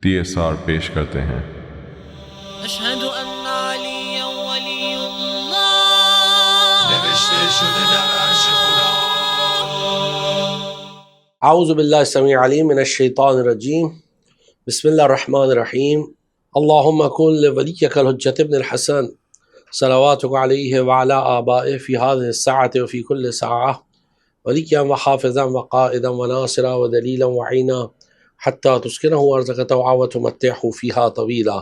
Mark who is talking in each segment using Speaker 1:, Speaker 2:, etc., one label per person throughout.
Speaker 1: TSR پیش کرتے ہیں۔
Speaker 2: اشہد ان علی ولی اللہ
Speaker 3: نوشته شده در عرش خدا.
Speaker 4: اعوذ باللہ السمیع العلیم من الشیطان الرجیم بسم اللہ الرحمن الرحیم اللہم کن لولیک الحجۃ ابن الحسن صلواتک علیہ وعلی آبائہ فی هذه الساعة وفی کل ساعة ولیکا وحافظا وقائدا وناصرا ودلیلا وعینا حتی تسکنہ ارضک طوعا وتمتعہ فیہا طویلا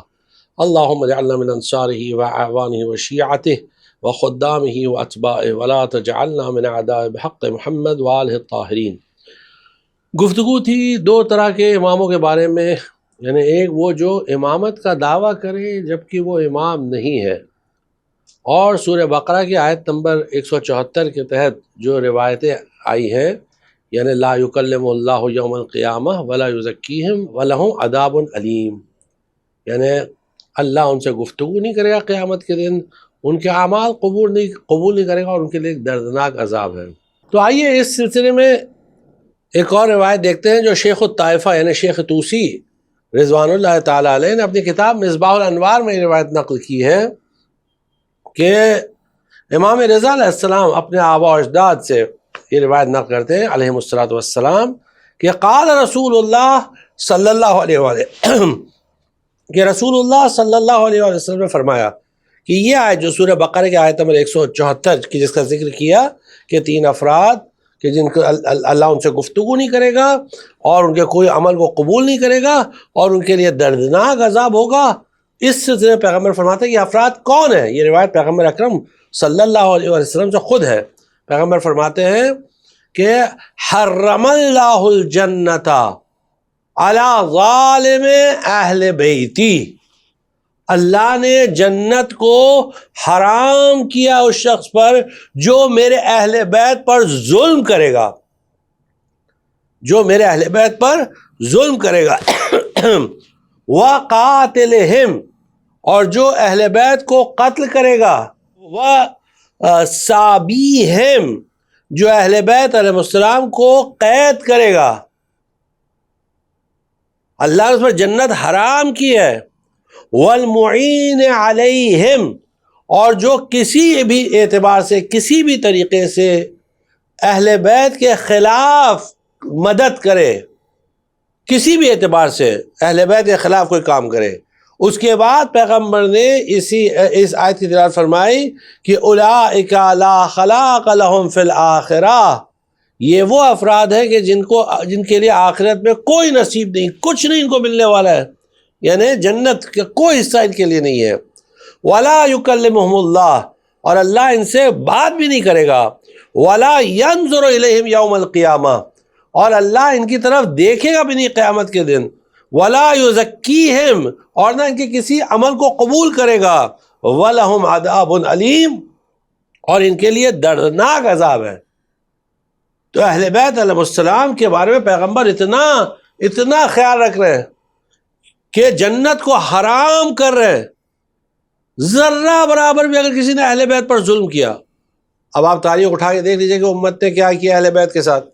Speaker 4: اللہم اجعلنا من انصارہ واعوانہ وشیعتہ وخدامہ واتباعہ ولا تجعلنا من اعداء بحق محمد وآلہ الطاہرین۔ گفتگو تھی دو طرح کے اماموں کے بارے میں، یعنی ایک وہ جو امامت کا دعویٰ کرے جبکہ وہ امام نہیں ہے، اور سورہ بقرہ کی آیت نمبر 174 کے تحت جو روایتیں آئی ہیں، یعنی لا یکلم اللہ یوم القیامہ ولا یزکیہم ولہم عذاب علیم، یعنی اللہ ان سے گفتگو نہیں کرے گا قیامت کے دن، ان کے اعمال قبول نہیں کرے گا اور ان کے لیے ایک دردناک عذاب ہے۔ تو آئیے اس سلسلے میں ایک اور روایت دیکھتے ہیں جو شیخ الطائفہ یعنی شیخ طوسی رضوان اللہ تعالیٰ علیہ نے اپنی کتاب مصباح الانوار میں یہ روایت نقل کی ہے کہ امام رضا علیہ السلام اپنے آباء و اجداد سے یہ روایت نقل کرتے ہیں علیہم الصلاۃ والسلام کہ قال رسول اللہ صلی اللہ علیہ وآلہ کہ رسول اللہ صلی اللہ علیہ وسلم نے فرمایا کہ یہ آیت جو سورہ بقرہ کی آیت نمبر 174 کی جس کا ذکر کیا کہ تین افراد کہ جن کو اللہ ان سے گفتگو نہیں کرے گا اور ان کے کوئی عمل کو قبول نہیں کرے گا اور ان کے لیے دردناک عذاب ہوگا، اس سلسلے میں پیغمبر فرماتے ہیں یہ افراد کون ہیں؟ یہ روایت پیغمبر اکرم صلی اللہ علیہ وسلم سے خود ہے۔ پیغمبر فرماتے ہیں کہ حرم اللہ الجنت علی ظالم اہل بیتی، اللہ نے جنت کو حرام کیا اس شخص پر جو میرے اہل بیت پر ظلم کرے گا، جو میرے اہل بیت پر ظلم کرے گا وَقَاتِلِهِمْ، اور جو اہل بیت کو قتل کرے گا، وَسَابِيهِمْ، جو اہل بیت علیہ السلام کو قید کرے گا۔ اللہ نے اس پر جنت حرام کی ہے۔ والمعین علیہم، اور جو کسی بھی اعتبار سے کسی بھی طریقے سے اہل بیت کے خلاف مدد کرے، کسی بھی اعتبار سے اہل بیت کے خلاف کوئی کام کرے۔ اس کے بعد پیغمبر نے اس آیت کی تلاوت فرمائی کہ اولئک لا خلاق لہم فی الآخرہ، یہ وہ افراد ہیں کہ جن کے لیے آخرت میں کوئی نصیب نہیں، کچھ نہیں ان کو ملنے والا ہے، یعنی جنت کا کوئی حصہ ان کے لیے نہیں ہے۔ ولا یکلمہم اللہ، اور اللہ ان سے بات بھی نہیں کرے گا۔ ولا ینظر الیہم یوم القیامہ، اور اللہ ان کی طرف دیکھے گا بھی نہیں قیامت کے دن۔ ولا یزکیہم، اور نہ ان کے کسی عمل کو قبول کرے گا۔ ولہم عذاب علیم، اور ان کے لیے دردناک عذاب ہے۔ تو اہل بیت علیہ السلام کے بارے میں پیغمبر اتنا خیال رکھ رہے ہیں کہ جنت کو حرام کر رہے ہیں، ذرہ برابر بھی اگر کسی نے اہل بیت پر ظلم کیا۔ اب آپ تاریخ اٹھا کے دیکھ لیجئے کہ امت نے کیا کیا اہل بیت کے ساتھ،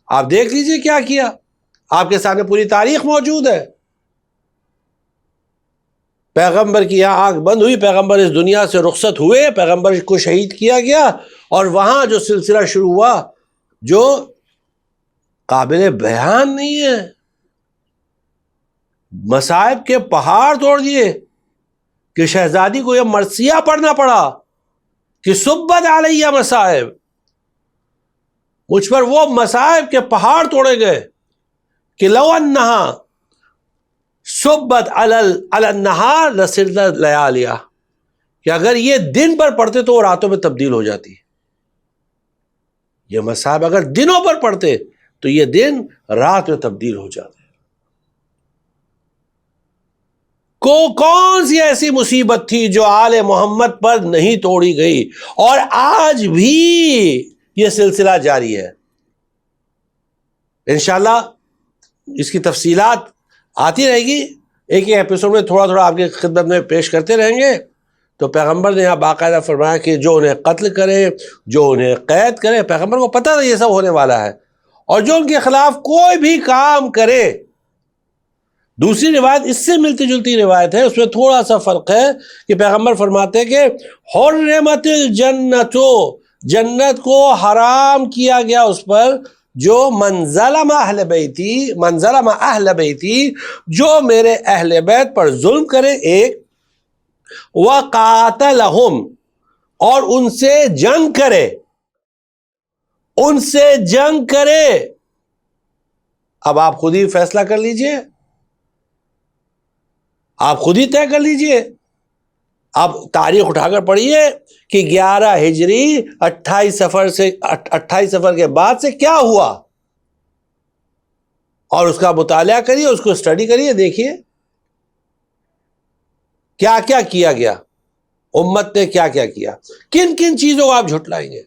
Speaker 4: آپ دیکھ لیجئے کیا کیا، آپ کے سامنے پوری تاریخ موجود ہے۔ پیغمبر کی یہاں آنکھ بند ہوئی، پیغمبر اس دنیا سے رخصت ہوئے، پیغمبر کو شہید کیا گیا، اور وہاں جو سلسلہ شروع ہوا جو قابل بیان نہیں ہے، مصائب کے پہاڑ توڑ دیے کہ شہزادی کو یہ مرثیہ پڑھنا پڑا کہ سبت علیہ مصائب، مجھ پر وہ مصائب کے پہاڑ توڑے گئے کہ لو انہا سبت علی النہار لصرت لیالیا، کہ اگر یہ دن پر پڑھتے تو وہ راتوں میں تبدیل ہو جاتی، یہ مصائب اگر دنوں پر پڑھتے تو یہ دن رات میں تبدیل ہو جاتے۔ کون سی ایسی مصیبت تھی جو آل محمد پر نہیں توڑی گئی، اور آج بھی یہ سلسلہ جاری ہے۔ انشاءاللہ اس کی تفصیلات آتی رہے گی، ایک ہی ایپیسوڈ میں تھوڑا تھوڑا آپ کی خدمت میں پیش کرتے رہیں گے۔ تو پیغمبر نے یہاں باقاعدہ فرمایا کہ جو انہیں قتل کرے، جو انہیں قید کرے، پیغمبر کو پتہ تھا یہ سب ہونے والا ہے، اور جو ان کے خلاف کوئی بھی کام کرے دوسری روایت اس سے ملتی جلتی روایت ہے، اس میں تھوڑا سا فرق ہے کہ پیغمبر فرماتے ہیں کہ حرمت الجنت، جنت کو حرام کیا گیا اس پر جو من ظلم اہل بیتی، جو میرے اہل بیت پر ظلم کرے، ایک وقاتلہم، اور ان سے جنگ کرے، اب آپ خود ہی فیصلہ کر لیجئے، آپ خود ہی طے کر لیجئے، اب تاریخ اٹھا کر پڑھیے کہ 11 ہجری 28 سفر کے بعد سے کیا ہوا، اور اس کا مطالعہ کریے، اس کو اسٹڈی کریے، دیکھیے کیا کیا کیا گیا، امت نے کیا کیا کیا، کن کن چیزوں کو آپ جھٹلائیں گے۔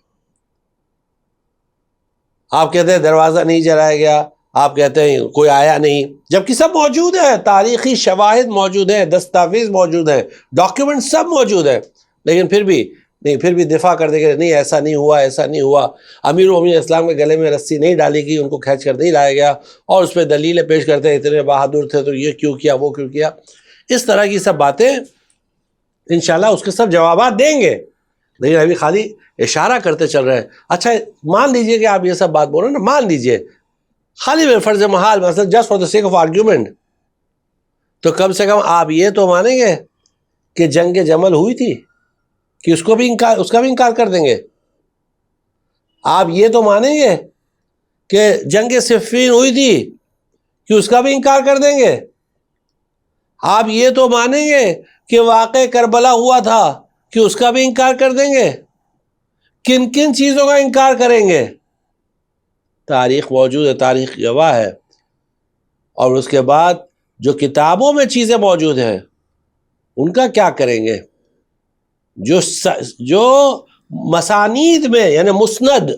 Speaker 4: آپ کہتے ہیں دروازہ نہیں جلایا گیا، آپ کہتے ہیں کوئی آیا نہیں، جبکہ سب موجود ہے، تاریخی شواہد موجود ہیں، دستاویز موجود ہیں، ڈاکیومنٹ سب موجود ہیں، لیکن پھر بھی دفاع کر دے گا، نہیں ایسا نہیں ہوا، امیر المومنین اسلام کے گلے میں رسی نہیں ڈالی گئی، ان کو کھینچ کر نہیں لایا گیا، اور اس پہ دلیلیں پیش کرتے ہیں اتنے بہادر تھے تو یہ کیوں کیا، وہ کیوں کیا، اس طرح کی سب باتیں انشاءاللہ اس کے سب جوابات دیں گے، لیکن ابھی خالی اشارہ کرتے چل رہے ہیں۔ اچھا مان لیجئے کہ آپ یہ سب بات بول رہے ہیں نا، مان لیجئے خالی میں فرض محال، مثلا just for the sake of argument, تو کم سے کم آپ یہ تو مانیں گے کہ جنگ جمل ہوئی تھی، کہ اس کا بھی انکار کر دیں گے؟ آپ یہ تو مانیں گے کہ جنگ صفین ہوئی تھی، کہ اس کا بھی انکار کر دیں گے؟ آپ یہ تو مانیں گے کہ واقع کربلا ہوا تھا، کہ اس کا بھی انکار کر دیں گے؟ کن کن چیزوں کا انکار کریں گے؟ تاریخ موجود ہے، تاریخ گواہ ہے، اور اس کے بعد جو کتابوں میں چیزیں موجود ہیں ان کا کیا کریں گے؟ جو مسانید میں، یعنی مسند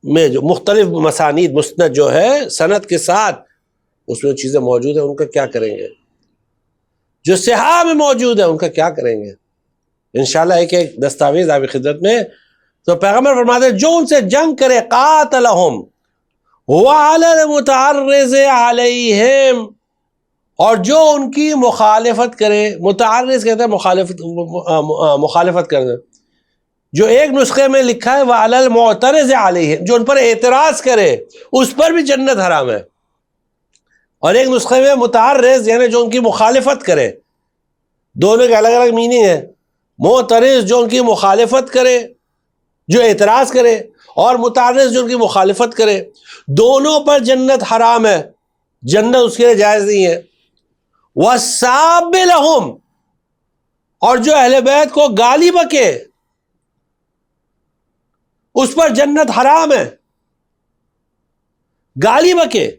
Speaker 4: میں، جو مختلف مسانید، مسند جو ہے سند کے ساتھ، اس میں چیزیں موجود ہیں، ان کا کیا کریں گے؟ جو صحاح میں موجود ہے ان کا کیا کریں گے؟ انشاءاللہ ایک دستاویز آپ کی خدمت میں۔ تو پیغمبر فرماتے ہیں جو ان سے جنگ کرے، قاتلہم وعلی المتعرض علیہم، اور جو ان کی مخالفت کرے، متعرض کہتے ہیں مخالفت کرنا، جو ایک نسخے میں لکھا ہے وعلی المعترض علیہم، جو ان پر اعتراض کرے اس پر بھی جنت حرام ہے، اور ایک نسخے میں متعرض یعنی جو ان کی مخالفت کرے، دونوں کے الگ الگ میننگ ہے۔ معترض جو ان کی مخالفت کرے، جو اعتراض کرے، اور متعرض جو ان کی مخالفت کرے، دونوں پر جنت حرام ہے، جنت اس کے لیے جائز نہیں ہے۔ وَالسَّابِّ لَهُمْ، اور جو اہل بیت کو گالی بکے اس پر جنت حرام ہے، گالی بکے۔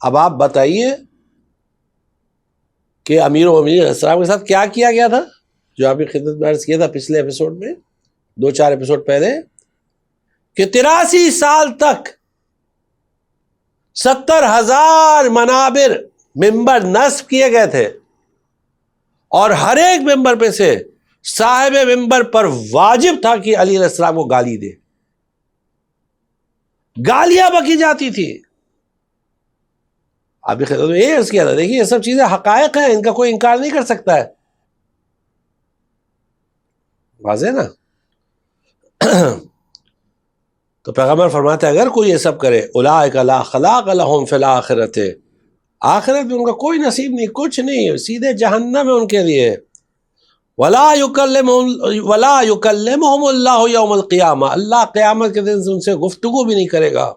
Speaker 4: اب آپ بتائیے کہ امیر المومنین علیہ السلام کے ساتھ کیا کیا گیا تھا، جو آپ کی خدمت میں عرض کیا تھا پچھلے ایپیسوڈ میں، 2-4 ایپیسوڈ پہلے، کہ 83 سال تک 70,000 منابر، ممبر نصب کیے گئے تھے، اور ہر ایک ممبر پہ سے صاحب ممبر پر واجب تھا کہ علی علیہ السلام کو گالی دے، گالیاں بکی جاتی تھی۔ آپ کی خدمت میں یہ عرض کیا تھا، دیکھیے یہ سب چیزیں حقائق ہیں، ان کا کوئی انکار نہیں کر سکتا ہے، واضح نا؟ تو پیغمبر فرماتے ہیں اگر کوئی یہ سب کرے، اولئک لا خلاق لهم فی الآخرۃ، آخرت میں ان کا کوئی نصیب نہیں، کچھ نہیں، سیدھے جہنم ہے ان کے لیے۔ ولا یکلمہم اللہ یوم القیامہ، اللہ قیامت کے دن ان سے گفتگو بھی نہیں کرے گا۔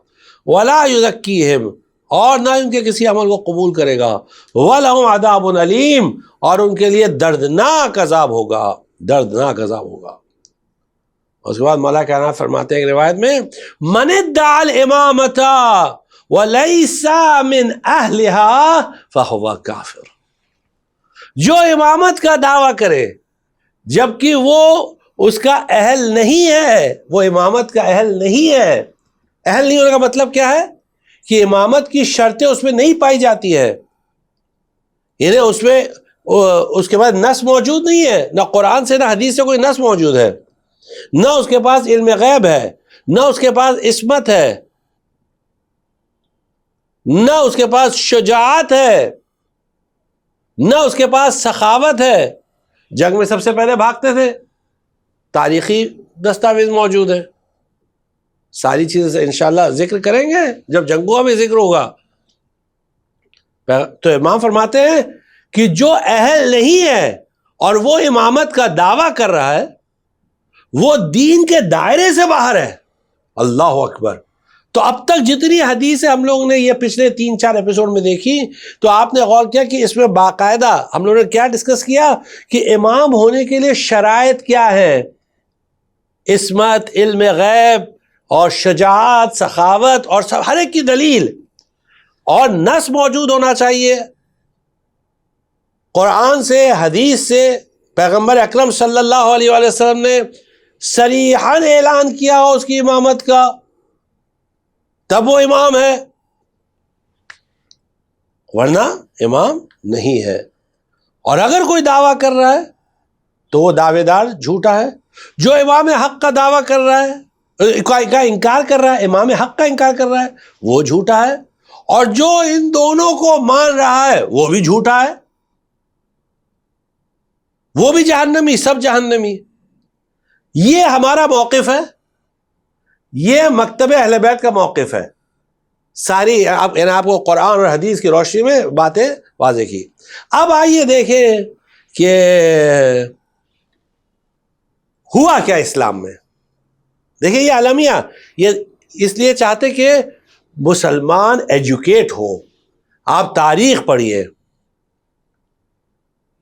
Speaker 4: ولا یزکیہم، اور نہ ان کے کسی عمل کو قبول کرے گا۔ وَلَهُمْ عَذَابٌ علیم، اور ان کے لیے دردناک عذاب ہوگا، دردناک عذاب ہوگا۔ اس کے بعد مولا کائنات فرماتے ہیں ایک روایت میں، من ادعى الامامۃ ولیس من اہلها فهو کافر، جو امامت کا دعویٰ کرے جبکہ وہ اس کا اہل نہیں ہے، وہ امامت کا اہل نہیں ہے۔ اہل نہیں ہونے کا مطلب کیا ہے؟ کہ امامت کی شرطیں اس میں نہیں پائی جاتی ہے، یعنی اس میں اس کے بعد نص موجود نہیں ہے، نہ قرآن سے نہ حدیث سے کوئی نص موجود ہے، نہ اس کے پاس علم غیب ہے، نہ اس کے پاس عصمت ہے، نہ اس کے پاس شجاعت ہے، نہ اس کے پاس سخاوت ہے. جنگ میں سب سے پہلے بھاگتے تھے، تاریخی دستاویز موجود ہے. ساری چیزیں انشاءاللہ ذکر کریں گے جب جنگوں میں ذکر ہوگا. تو امام فرماتے ہیں کہ جو اہل نہیں ہے اور وہ امامت کا دعویٰ کر رہا ہے وہ دین کے دائرے سے باہر ہے. اللہ اکبر. تو اب تک جتنی حدیثیں ہم لوگوں نے یہ پچھلے 3-4 ایپیسوڈ میں دیکھی تو آپ نے غور کیا کہ اس میں باقاعدہ ہم لوگوں نے کیا ڈسکس کیا کہ امام ہونے کے لیے شرائط کیا ہے؟ عصمت، علم غیب اور شجاعت، سخاوت اور ہر ایک کی دلیل اور نص موجود ہونا چاہیے. قرآن سے، حدیث سے، پیغمبر اکرم صلی اللہ علیہ وآلہ وسلم نے صریحاً اعلان کیا ہو اس کی امامت کا، تب وہ امام ہے، ورنہ امام نہیں ہے. اور اگر کوئی دعویٰ کر رہا ہے تو وہ دعوے دار جھوٹا ہے. جو امام حق کا دعویٰ کر رہا ہے، کا انکار کر رہا ہے، امام حق کا انکار کر رہا ہے، وہ جھوٹا ہے. اور جو ان دونوں کو مان رہا ہے وہ بھی جھوٹا ہے، وہ بھی جہنمی، سب جہنمی. یہ ہمارا موقف ہے، یہ مکتب اہل بیت کا موقف ہے. ساری یعنی آپ کو قرآن اور حدیث کی روشنی میں باتیں واضح کی. اب آئیے دیکھیں کہ ہوا کیا اسلام میں. دیکھیں یہ اعلامیہ یہ اس لیے چاہتے کہ مسلمان ایجوکیٹ ہو. آپ تاریخ پڑھیے،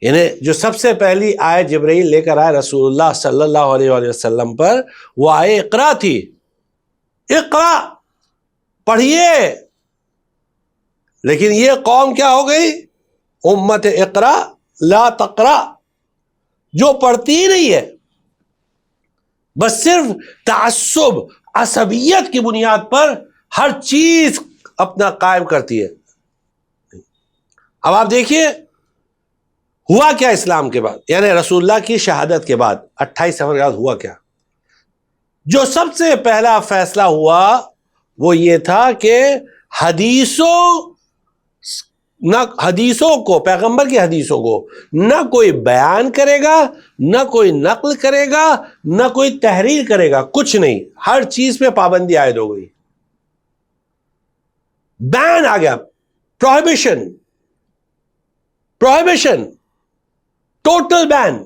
Speaker 4: یعنی جو سب سے پہلی آیت جبرائیل لے کر آئے رسول اللہ صلی اللہ علیہ وآلہ وسلم پر، وہ آیت اقرا تھی. اقرا پڑھیے. لیکن یہ قوم کیا ہو گئی؟ امت اقرا لا تقرا، جو پڑھتی ہی نہیں ہے، بس صرف تعصب، عصبیت کی بنیاد پر ہر چیز اپنا قائم کرتی ہے. اب آپ دیکھیے ہوا کیا اسلام کے بعد، یعنی رسول اللہ کی شہادت کے بعد 28 سفر کے بعد ہوا کیا. جو سب سے پہلا فیصلہ ہوا وہ یہ تھا کہ حدیثوں کو، پیغمبر کی حدیثوں کو نہ کوئی بیان کرے گا، نہ کوئی نقل کرے گا، نہ کوئی تحریر کرے گا، کچھ نہیں. ہر چیز پہ پابندی عائد ہو گئی. بین آ گیا، پروہیبیشن، ٹوٹل بین.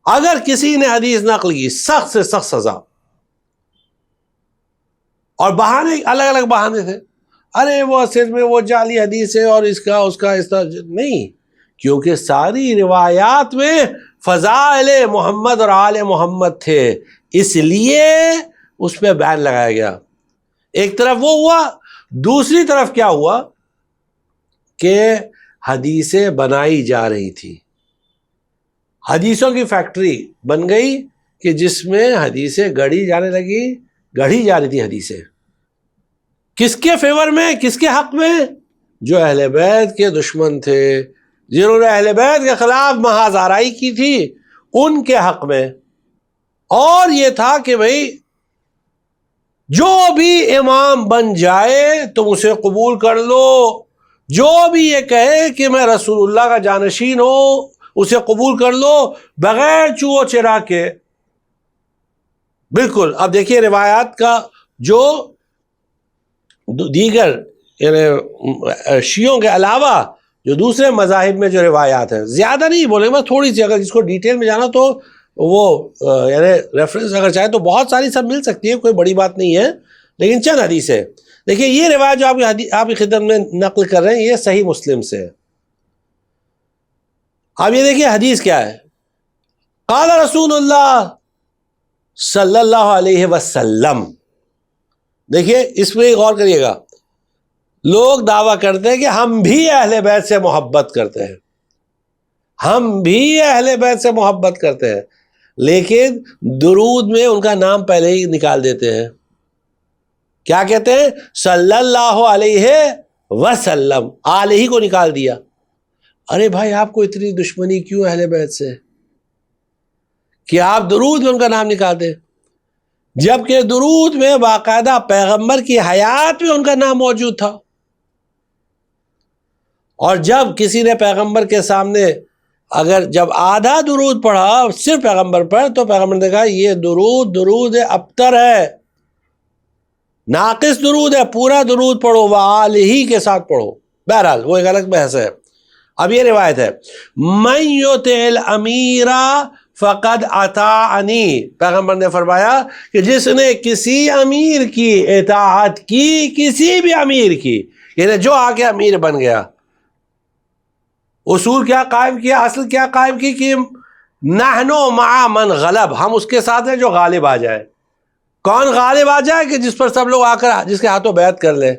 Speaker 4: اگر کسی نے حدیث نقل کی، سخت سے سخت سزا. اور بہانے الگ الگ بہانے تھے. ارے وہ اصل میں وہ جعلی حدیث ہے اور اس کا نہیں، کیونکہ ساری روایات میں فضائل محمد اور آل محمد تھے، اس لیے اس پہ بین لگایا گیا. ایک طرف وہ ہوا، دوسری طرف کیا ہوا کہ حدیثیں بنائی جا رہی تھی. حدیثوں کی فیکٹری بن گئی کہ جس میں حدیثیں گڑھی جانے لگی، گڑھی جا رہی تھی حدیثیں. کس کے فیور میں، کس کے حق میں؟ جو اہل بیت کے دشمن تھے، جنہوں نے اہل بیت کے خلاف محاذ آرائی کی تھی، ان کے حق میں. اور یہ تھا کہ بھئی جو بھی امام بن جائے تم اسے قبول کر لو، جو بھی یہ کہے کہ میں رسول اللہ کا جانشین ہوں اسے قبول کر لو، بغیر چو چرا کے. بالکل. اب دیکھیے روایات کا جو دیگر یعنی شیعوں کے علاوہ جو دوسرے مذاہب میں جو روایات ہیں، زیادہ نہیں بولیں گے، تھوڑی سی، اگر جس کو ڈیٹیل میں جانا تو وہ یعنی ریفرنس اگر چاہے تو بہت ساری سب مل سکتی ہے، کوئی بڑی بات نہیں ہے، لیکن چند حدیث ہے. دیکھیے یہ روایت جو آپ کی خدمت میں نقل کر رہے ہیں یہ صحیح مسلم سے ہے. اب یہ دیکھیے حدیث کیا ہے. قال رسول اللہ صلی اللہ علیہ وسلم. دیکھیے اس پہ غور کریے گا. لوگ دعویٰ کرتے ہیں کہ ہم بھی اہل بیت سے محبت کرتے ہیں، ہم بھی اہل بیت سے محبت کرتے ہیں، لیکن درود میں ان کا نام پہلے ہی نکال دیتے ہیں. کیا کہتے ہیں؟ صلی اللہ علیہ وسلم، علیہ کو نکال دیا. ارے بھائی آپ کو اتنی دشمنی کیوں اہل بیت سے کہ آپ درود میں ان کا نام نکال دیں، جبکہ درود میں باقاعدہ پیغمبر کی حیات میں ان کا نام موجود تھا. اور جب کسی نے پیغمبر کے سامنے اگر جب آدھا درود پڑھا صرف پیغمبر پر تو پیغمبر نے کہا یہ درود ابتر ہے، ناقص درود ہے، پورا درود پڑھو وآلہ کے ساتھ پڑھو۔ بہرحال وہ ایک الگ بحث ہے۔ اب یہ روایت ہے من یطع الامیر فقد اطاعنی، پیغمبر نے فرمایا کہ جس نے کسی امیر کی اطاعت کی، کسی بھی امیر کی، یعنی جو آگے امیر بن گیا، اصول کیا قائم کیا، اصل کیا قائم کی کہ نحن مع من غلب، ہم اس کے ساتھ ہیں جو غالب آ جائے۔ کون غالب آ جائے؟ کہ جس پر سب لوگ آ کر جس کے ہاتھوں بیعت کر لیں،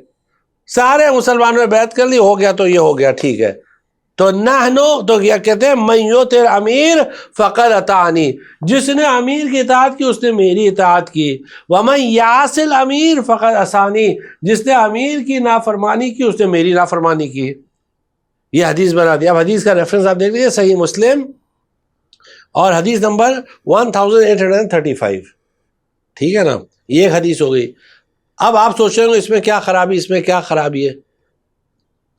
Speaker 4: سارے مسلمانوں نے بیعت کر لی، ہو گیا تو یہ ہو گیا، ٹھیک ہے۔ تو نحنو تو کیا کہتے ہیں من یطع امیر فقد اطاعنی، جس نے امیر کی اطاعت کی اس نے میری اطاعت کی، ومن یعص الامیر فقد عصانی، جس نے امیر کی نافرمانی کی اس نے میری نافرمانی کی۔ یہ حدیث بنا دیا۔ اب حدیث کا ریفرنس آپ دیکھ لیجیے، صحیح مسلم اور حدیث نمبر 1835، ٹھیک ہے نا، یہ ایک حدیث ہو گئی۔ اب آپ سوچ رہے ہو اس میں کیا خرابی، اس میں کیا خرابی ہے؟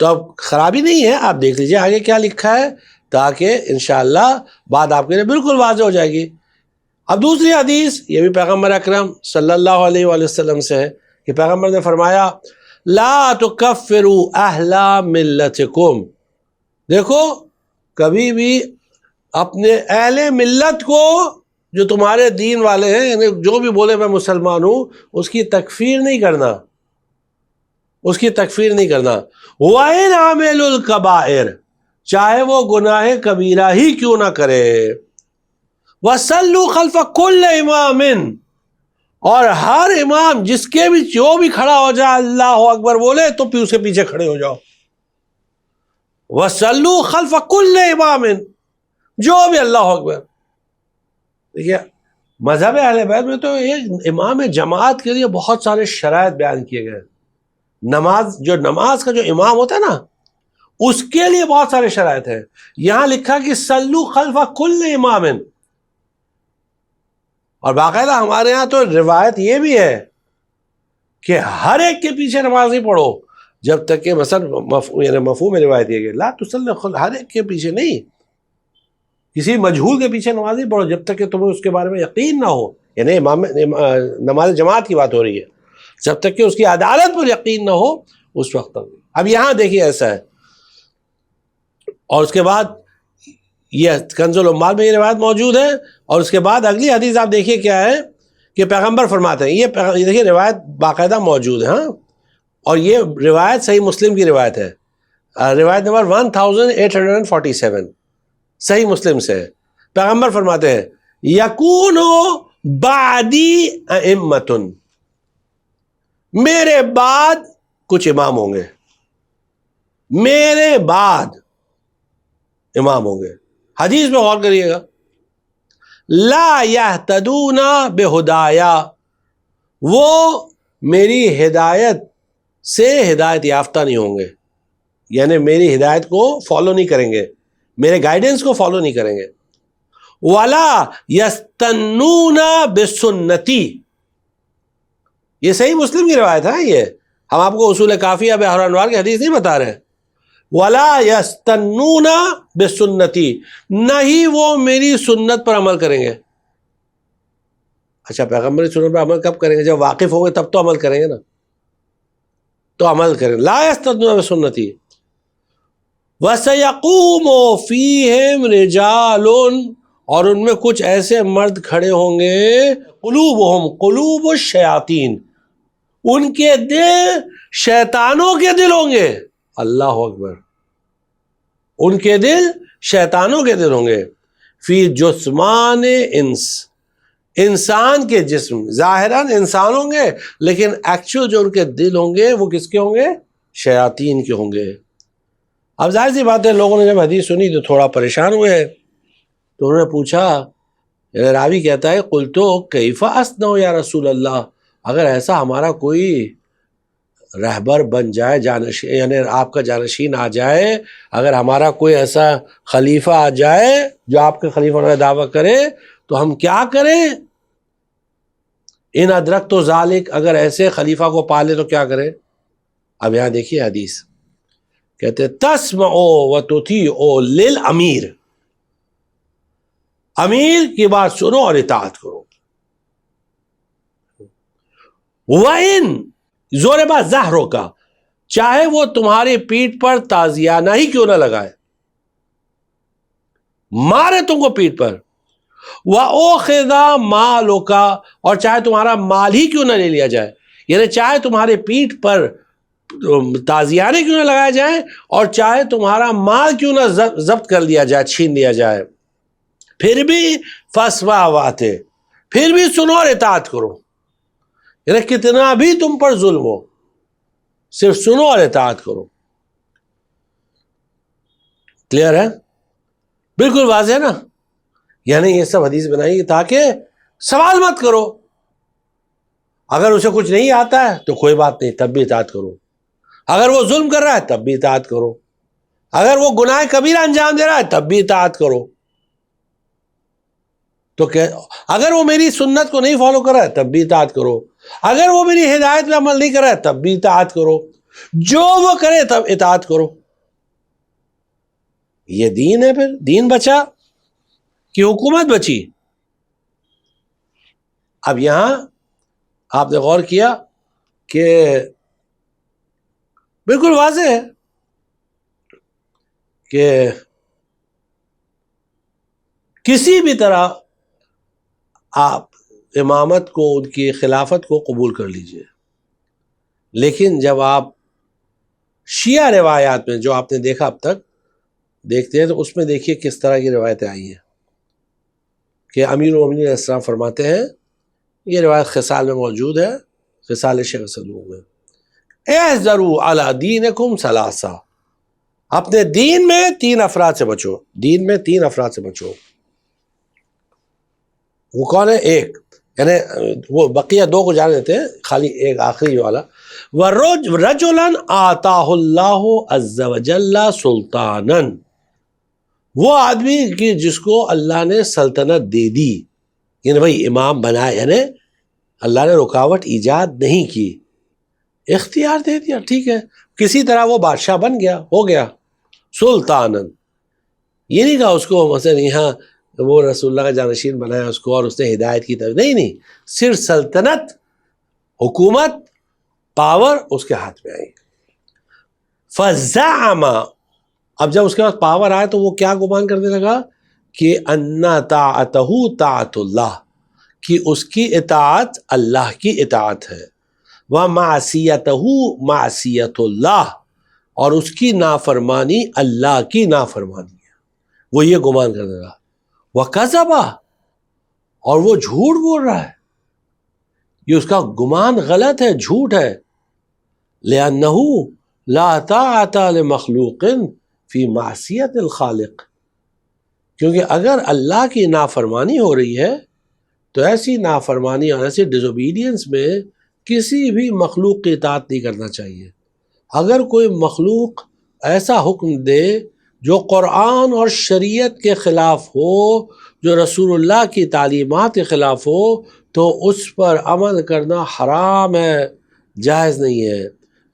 Speaker 4: تو اب خرابی نہیں ہے، آپ دیکھ لیجئے آگے کیا لکھا ہے تاکہ انشاءاللہ بات آپ کے لیے بالکل واضح ہو جائے گی۔ اب دوسری حدیث یہ بھی پیغمبر اکرم صلی اللہ علیہ وآلہ وسلم سے ہے کہ پیغمبر نے فرمایا لا تکفروا اہل ملتکم، دیکھو کبھی بھی اپنے اہل ملت کو جو تمہارے دین والے ہیں، یعنی جو بھی بولے میں مسلمان ہوں، اس کی تکفیر نہیں کرنا، اس کی تکفیر نہیں کرنا۔ وَإِنْ عَمِلُوا الْكَبَائِرَ، چاہے وہ گناہ کبیرہ ہی کیوں نہ کرے۔ وَصَلُّوا خَلْفَ كُلِّ إِمَامٍ، اور ہر امام جس کے بھی جو بھی کھڑا ہو جائے اللہ اکبر بولے تو پھر اس کے پیچھے کھڑے ہو جاؤ۔ وَصَلُّوا خَلْفَ كُلِّ إِمَامٍ، جو بھی اللہ اکبر۔ دیکھیے مذہب اہل بیت میں تو ایک امام جماعت کے لیے بہت سارے شرائط بیان کیے گئے۔ نماز کا جو امام ہوتا ہے نا، اس کے لیے بہت سارے شرائط ہیں۔ یہاں لکھا کہ صلو خلف کل امام، اور باقاعدہ ہمارے ہاں تو روایت یہ بھی ہے کہ ہر ایک کے پیچھے نماز نہیں پڑھو جب تک کہ مثلا یعنی مفہوم روایت یہ کہ لا تصلی، ہر ایک کے پیچھے نہیں، کسی مجہول کے پیچھے نماز نہیں پڑھو جب تک کہ تمہیں اس کے بارے میں یقین نہ ہو، یعنی نماز جماعت کی بات ہو رہی ہے، جب تک کہ اس کی عدالت پر یقین نہ ہو اس وقت تک۔ اب یہاں دیکھیے ایسا ہے، اور اس کے بعد یہ کنز العمال میں یہ روایت موجود ہے، اور اس کے بعد اگلی حدیث آپ دیکھیے کیا ہے کہ پیغمبر فرماتے ہیں، یہ دیکھیے روایت باقاعدہ موجود ہے، ہاں، اور یہ روایت صحیح مسلم کی روایت ہے، روایت نمبر 1847 صحیح مسلم سے ہے۔ پیغمبر فرماتے ہیں یکون بعدی ائمۃ، میرے بعد کچھ امام ہوں گے، میرے بعد امام ہوں گے۔ حدیث میں غور کریے گا، لا یہتدون بہدایا، وہ میری ہدایت سے ہدایت یافتہ نہیں ہوں گے، یعنی میری ہدایت کو فالو نہیں کریں گے، میرے گائیڈنس کو فالو نہیں کریں گے۔ ولا یستنون بسنتی، یہ صحیح مسلم کی روایت ہے، یہ ہم آپ کو اصول کافیہ بحر انوار کی حدیث نہیں بتا رہے۔ ولا یستنون بسنتی، نہ ہی وہ میری سنت پر عمل کریں گے۔ اچھا، پیغمبر کی سنت پر عمل کب کریں گے؟ جب واقف ہوں گے تب تو عمل کریں گے نا، تو عمل کریں۔ لا یستنون بسنتی وَسَيَقُومُ فِيهِمْ رِجَالٌ، اور ان میں کچھ ایسے مرد کھڑے ہوں گے، قلوبہم قلوب الشیاطین، ان کے دل شیطانوں کے دل ہوں گے۔ اللہ اکبر، ان کے دل شیطانوں کے دل ہوں گے۔ فی جثمان انس، انسان کے جسم، ظاہراً انسان ہوں گے لیکن ایکچوئل جو ان کے دل ہوں گے وہ کس کے ہوں گے؟ شیاطین کے ہوں گے۔ اب ظاہر سی بات ہے لوگوں نے جب حدیث سنی تو تھوڑا پریشان ہوئے، تو انہوں نے پوچھا، راوی کہتا ہے قلتو کیف اصنع یا رسول اللہ، اگر ایسا ہمارا کوئی رہبر بن جائے، جانشین یعنی آپ کا جانشین آ جائے، اگر ہمارا کوئی ایسا خلیفہ آ جائے جو آپ کے خلیفہ کا دعویٰ کرے تو ہم کیا کریں؟ ان ادرک تو ذالک، اگر ایسے خلیفہ کو پالے تو کیا کریں؟ اب یہاں دیکھیے حدیث، کہتے تسمعوا وتطیعوا للامیر، امیر کی بات سنو اور اطاعت کرو. وَإِن، زور بات ظہروں کا، چاہے وہ تمہاری پیٹھ پر تازیانہ ہی کیوں نہ لگائے، مارے تم کو پیٹھ پر، وَأُخِذَ مَالُكَ، اور چاہے تمہارا مال ہی کیوں نہ لے لیا جائے، یعنی چاہے تمہارے پیٹھ پر تازیانے کیوں نہ لگائے جائیں اور چاہے تمہارا مال کیوں نہ ضبط کر لیا جائے، چھین لیا جائے، پھر بھی فَاسْمَعْ وَأَطِعْ، پھر بھی سنو اور اطاعت کرو. یعنی کتنا بھی تم پر ظلم ہو، صرف سنو اور اطاعت کرو. کلیئر ہے؟ بالکل واضح ہے نا. یعنی یہ سب حدیث بنائی تاکہ سوال مت کرو، اگر اسے کچھ نہیں آتا ہے تو کوئی بات نہیں، تب بھی اطاعت کرو. اگر وہ ظلم کر رہا ہے تب بھی اطاعت کرو، اگر وہ گناہ کبیرہ انجام دے رہا ہے تب بھی اطاعت کرو. تو اگر وہ میری سنت کو نہیں فالو کر رہا ہے تب بھی اطاعت کرو، اگر وہ میری ہدایت پہ عمل نہیں کر رہا ہے تب بھی اطاعت کرو، جو وہ کرے تب اطاعت کرو. یہ دین ہے. پھر دین بچا کہ حکومت بچی. اب یہاں آپ نے غور کیا کہ بالکل واضح ہے کہ کسی بھی طرح آپ امامت کو، ان کی خلافت کو قبول کر لیجئے، لیکن جب آپ شیعہ روایات میں جو آپ نے دیکھا اب تک دیکھتے ہیں تو اس میں دیکھیے کس طرح کی روایتیں آئی ہیں کہ امیر المومنین علیہ السلام فرماتے ہیں، یہ روایت خصال میں موجود ہے، خصال شیخ صدوق میں، احذروا علی دینکم ثلاثہ، اپنے دین میں 3 افراد سے بچو، دین میں 3 افراد سے بچو. وہ کون ہے؟ ایک، یعنی وہ بقیہ 2 کو جانے دیتے ہیں، خالی ایک آخری والا. وَرَجُلًا آتَاهُ اللَّهُ عَزَّ وَجَلَّ سُلْطَانًا، وہ آدمی کی جس کو اللہ نے سلطنت دے دی، یعنی بھائی امام بنائے، یعنی اللہ نے رکاوٹ ایجاد نہیں کی، اختیار دے دیا، ٹھیک ہے، کسی طرح وہ بادشاہ بن گیا، ہو گیا سلطانً. یہ نہیں کہا اس کو مثلا یہاں وہ رسول اللہ کا جانشین بنایا اس کو اور اس نے ہدایت کی طرف، نہیں، صرف سلطنت، حکومت، پاور اس کے ہاتھ میں آئی. فَزَعَمَ، اب جب اس کے پاس پاور آئے تو وہ کیا گمان کرنے لگا کہ اَنَّ طَاعَتَهُ طَاعَتُ اللَّهِ، کہ اس کی اطاعت اللہ کی اطاعت ہے، وَمَعْصِيَتَهُ مَعْصِيَتُ اللَّهِ، اور اس کی نافرمانی اللہ کی نافرمانی ہے. وہ یہ گمان کرنے لگا. وَكَذَبَ، اور وہ جھوٹ بول رہا ہے، یہ اس کا گمان غلط ہے، جھوٹ ہے. لِأَنَّهُ لَا طَاعَةَ لِمَخْلُوقٍ فِي مَعْصِيَةِ الْخَالِقِ، کیونکہ اگر اللہ کی نافرمانی ہو رہی ہے تو ایسی نافرمانی اور ایسی ڈیزوبیڈینس میں کسی بھی مخلوق کی اطاعت نہیں کرنا چاہیے. اگر کوئی مخلوق ایسا حکم دے جو قرآن اور شریعت کے خلاف ہو، جو رسول اللہ کی تعلیمات کے خلاف ہو، تو اس پر عمل کرنا حرام ہے، جائز نہیں ہے.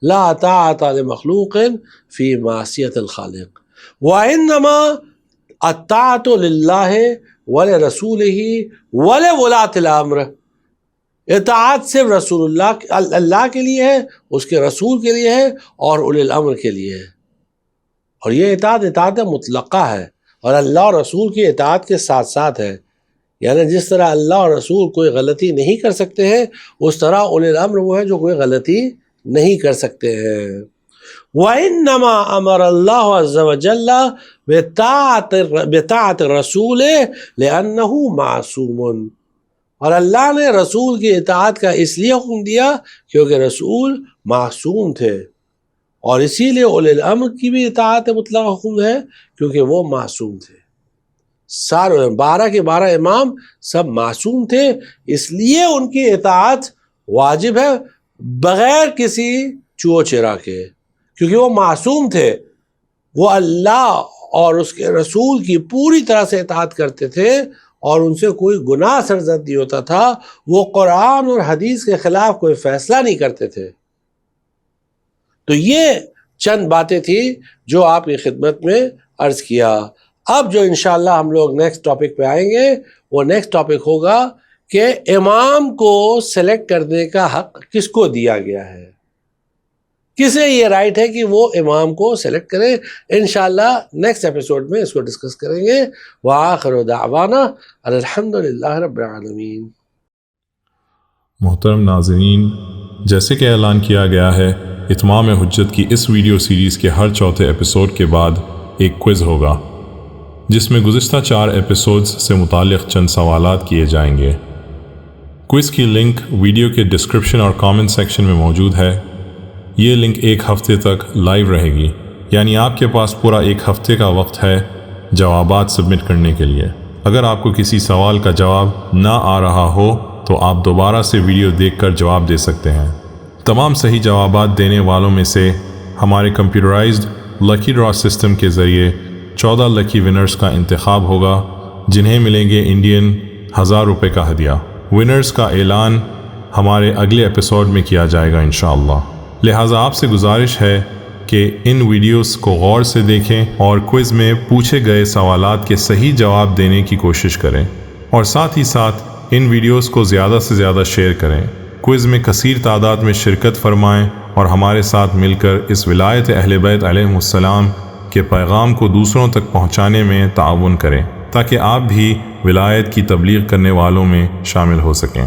Speaker 4: لا طاعت لمخلوق فی معصیت الخالق، وانما الطاعت للہ ولرسولہ ولولاۃ الامر، اطاعت صرف رسول اللہ کے لیے ہے، اس کے رسول کے لیے ہے اور اولی الامر کے لیے ہے. اور یہ اطاعت مطلقہ ہے، اور اللہ اور رسول کی اطاعت کے ساتھ ساتھ ہے. یعنی جس طرح اللہ اور رسول کوئی غلطی نہیں کر سکتے ہیں، اس طرح اولی الامر وہ ہے جو کوئی غلطی نہیں کر سکتے ہیں. وَإِنَّمَا أَمَرَ اللَّهُ عَزَّ وَجَلَّ بِطَاعَةِ الرَّسُولِ لِأَنَّهُ مَعْصُومٌ، اور اللہ نے رسول کی اطاعت کا اس لیے حکم دیا کیونکہ رسول معصوم تھے، اور اسی لیے اولی الامر کی بھی اطاعت مطلق حکم ہے کیونکہ وہ معصوم تھے. سارے 12 کے 12 امام سب معصوم تھے، اس لیے ان کی اطاعت واجب ہے بغیر کسی چو چرا کے، کیونکہ وہ معصوم تھے، وہ اللہ اور اس کے رسول کی پوری طرح سے اطاعت کرتے تھے اور ان سے کوئی گناہ سرزد نہیں ہوتا تھا، وہ قرآن اور حدیث کے خلاف کوئی فیصلہ نہیں کرتے تھے. تو یہ چند باتیں تھیں جو آپ کی خدمت میں عرض کیا. اب جو انشاءاللہ ہم لوگ نیکسٹ ٹاپک پہ آئیں گے وہ نیکسٹ ٹاپک ہوگا کہ امام کو سلیکٹ کرنے کا حق کس کو دیا گیا ہے، کسے یہ رائٹ ہے کہ وہ امام کو سلیکٹ کرے. انشاءاللہ نیکسٹ ایپیسوڈ میں اس کو ڈسکس کریں گے. وآخر دعوانا الحمدللہ رب العالمین.
Speaker 1: محترم ناظرین، جیسے کہ اعلان کیا گیا ہے، اتمام حجت کی اس ویڈیو سیریز کے ہر چوتھے ایپیسوڈ کے بعد ایک کوئز ہوگا جس میں گزشتہ 4 ایپیسوڈز سے متعلق چند سوالات کیے جائیں گے. کوئز کی لنک ویڈیو کے ڈسکرپشن اور کامنٹ سیکشن میں موجود ہے. یہ لنک 1 ہفتے تک لائیو رہے گی، یعنی آپ کے پاس پورا 1 ہفتے کا وقت ہے جوابات سبمٹ کرنے کے لیے. اگر آپ کو کسی سوال کا جواب نہ آ رہا ہو تو آپ دوبارہ سے ویڈیو دیکھ کر جواب دے سکتے ہیں. تمام صحیح جوابات دینے والوں میں سے ہمارے کمپیوٹرائزڈ لکی ڈرا سسٹم کے ذریعے 14 لکی ونرز کا انتخاب ہوگا جنہیں ملیں گے انڈین 1000 روپے کا ہدیہ. ونرز کا اعلان ہمارے اگلے ایپیسوڈ میں کیا جائے گا انشاءاللہ. لہٰذا آپ سے گزارش ہے کہ ان ویڈیوز کو غور سے دیکھیں اور کوئز میں پوچھے گئے سوالات کے صحیح جواب دینے کی کوشش کریں، اور ساتھ ہی ساتھ ان ویڈیوز کو زیادہ سے زیادہ شیئر کریں. کوئز میں کثیر تعداد میں شرکت فرمائیں اور ہمارے ساتھ مل کر اس ولایت اہل بیت علیہم السلام کے پیغام کو دوسروں تک پہنچانے میں تعاون کریں تاکہ آپ بھی ولایت کی تبلیغ کرنے والوں میں شامل ہو سکیں.